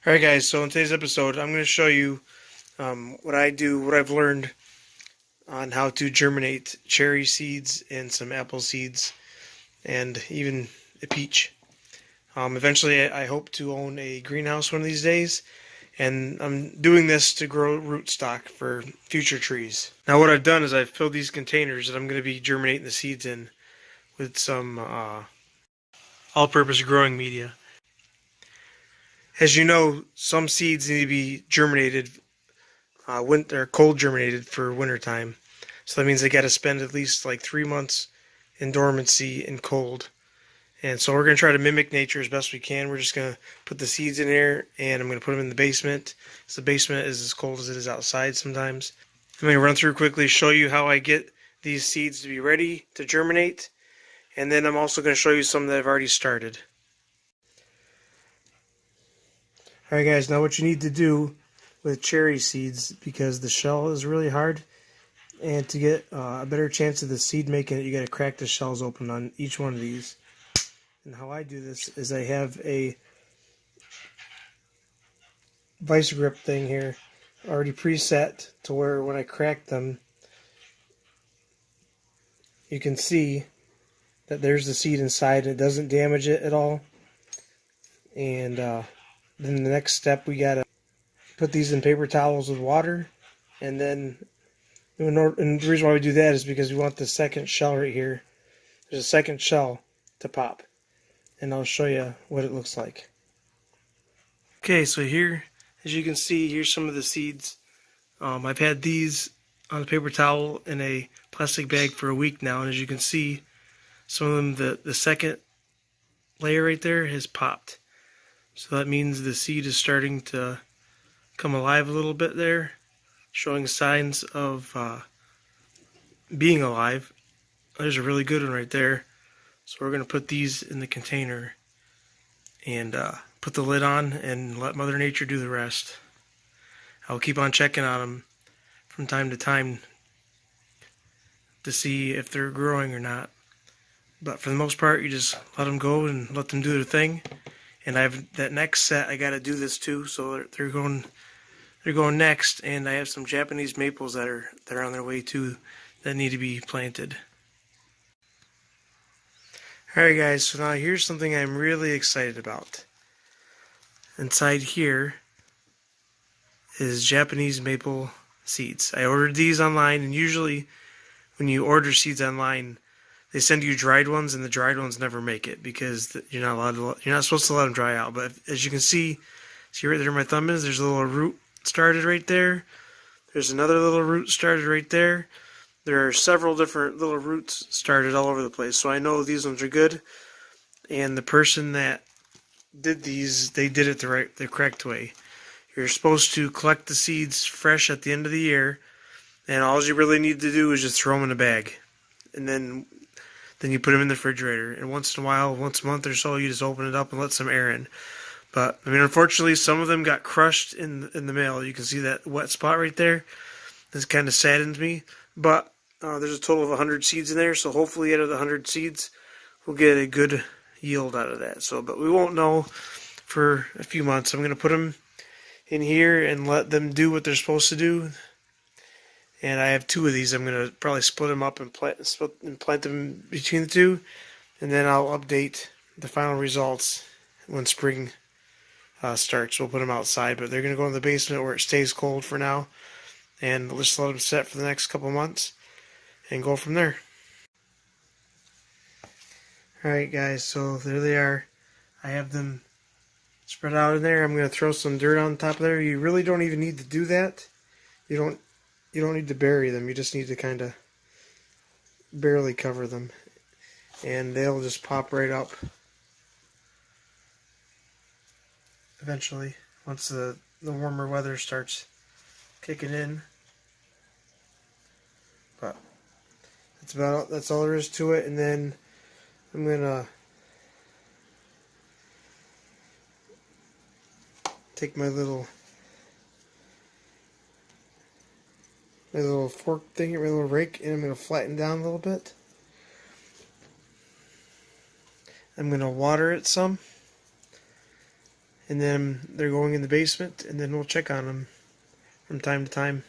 Alright guys, so in today's episode I'm going to show you what I do, what I've learned on how to germinate cherry seeds and some apple seeds and even a peach. Eventually I hope to own a greenhouse one of these days, and I'm doing this to grow rootstock for future trees. Now what I've done is I've filled these containers that I'm going to be germinating the seeds in with some all-purpose growing media. As you know, some seeds need to be germinated, cold germinated for winter time. So that means they got to spend at least like 3 months in dormancy and cold. And so we're going to try to mimic nature as best we can. We're just going to put the seeds in there, and I'm going to put them in the basement. So the basement is as cold as it is outside sometimes. I'm going to run through quickly, show you how I get these seeds to be ready to germinate. And then I'm also going to show you some that I've already started. Alright guys, now what you need to do with cherry seeds, because the shell is really hard, and to get a better chance of the seed making it, you got to crack the shells open on each one of these. And how I do this is I have a vice grip thing here already preset to where when I crack them, you can see that there's the seed inside and it doesn't damage it at all. And then the next step, we gotta put these in paper towels with water, and then and the reason why we do that is because we want the second shell right here. There's a second shell to pop, and I'll show you what it looks like. Okay, so here, as you can see, here's some of the seeds. I've had these on a paper towel in a plastic bag for a week now, and as you can see, some of them, the second layer right there has popped. So that means the seed is starting to come alive a little bit there, showing signs of being alive. There's a really good one right there. So we're going to put these in the container and put the lid on and let Mother Nature do the rest. I'll keep on checking on them from time to time to see if they're growing or not. But for the most part, you just let them go and let them do their thing. And I have that next set. I got to do this too, so they're going next. And I have some Japanese maples that are on their way too, that need to be planted. All right, guys. So now here's something I'm really excited about. Inside here is Japanese maple seeds. I ordered these online, and usually when you order seeds online, they send you dried ones, and the dried ones never make it because you're not supposed to let them dry out. But as you can see right there where my thumb is, there's a little root started right there. There's another little root started right there. There are several different little roots started all over the place. So I know these ones are good. And the person that did these, they did it the correct way. You're supposed to collect the seeds fresh at the end of the year, and all you really need to do is just throw them in a bag, and then you put them in the refrigerator, and once in a while, once a month or so, you just open it up and let some air in. But, I mean, unfortunately, some of them got crushed in the mail. You can see that wet spot right there. This kind of saddens me. But there's a total of 100 seeds in there, so hopefully out of the 100 seeds, we'll get a good yield out of that. But we won't know for a few months. I'm going to put them in here and let them do what they're supposed to do. And I have 2 of these. I'm going to probably split them up and plant them between the 2. And then I'll update the final results when spring starts. We'll put them outside, but they're going to go in the basement where it stays cold for now. And we'll just let them set for the next couple months and go from there. Alright guys, so there they are. I have them spread out in there. I'm going to throw some dirt on top of there. You really don't even need to do that. You don't need to bury them. You just need to kind of barely cover them, and they'll just pop right up eventually once the warmer weather starts kicking in. But that's all there is to it. And then I'm gonna take my little fork thing, my little rake, and I'm going to flatten down a little bit. I'm going to water it some, and then they're going in the basement, and then we'll check on them from time to time.